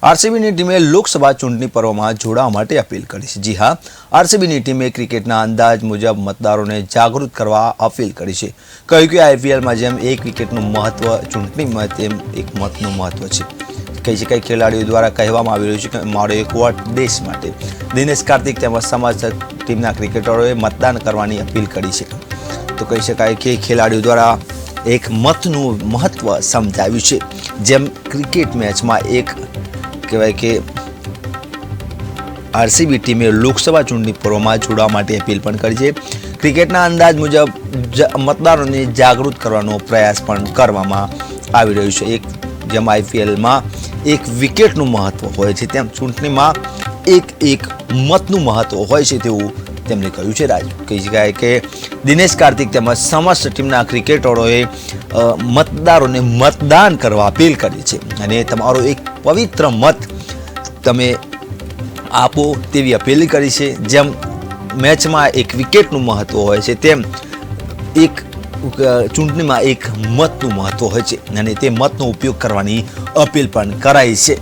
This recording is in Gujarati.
આરસીબીની ટીમે લોકસભા ચૂંટણી પર્વમાં જોડાવા માટે અપીલ કરી છે। જી હા, આરસીબીની ટીમે ક્રિકેટના અંદાજ મુજબ મતદારોને જાગૃત કરવા અપીલ કરી છે। કહ્યું કે આઈપીએલમાં જેમ એક વિકેટનું મહત્વ ચૂંટણીમાં તેમ એક મતનું મહત્વ છે। કહી શકાય ખેલાડીઓ દ્વારા કહેવામાં આવી રહ્યું છે કે મારો એક વોટ દેશ માટે। દિનેશ કાર્તિક તેમજ સમર્થક ટીમના ક્રિકેટરોએ મતદાન કરવાની અપીલ કરી છે। તો કહી શકાય કે ખેલાડીઓ દ્વારા એક મતનું મહત્વ સમજાવ્યું છે। જેમ ક્રિકેટ મેચમાં એક કહેવાય કે આરસીબી ટીમે લોકસભા ચૂંટણી પર્વમાં જોડાવા માટે અપીલ પણ કરી છે। ક્રિકેટના અંદાજ મુજબ મતદારોને જાગૃત કરવાનો પ્રયાસ પણ કરવામાં આવી રહ્યો છે। એક જેમ આઈપીએલમાં એક વિકેટનું મહત્વ હોય છે તેમ ચૂંટણીમાં એક મતનું મહત્વ હોય છે તેવું તેમણે કહ્યું છે। રાજ કહી શકાય કે દિનેશ કાર્તિક તેમજ સમસ્ત ટીમના ક્રિકેટરોએ મતદારોને મતદાન કરવા અપીલ કરી છે અને તમારો એક પવિત્ર મત તમે આપો તેવી અપીલ કરી છે। જેમ મેચમાં એક વિકેટનું મહત્વ હોય છે તેમ એક ચૂંટણીમાં એક મતનું મહત્વ હોય છે અને તે મતનો ઉપયોગ કરવાની અપીલ પણ કરાઈ છે।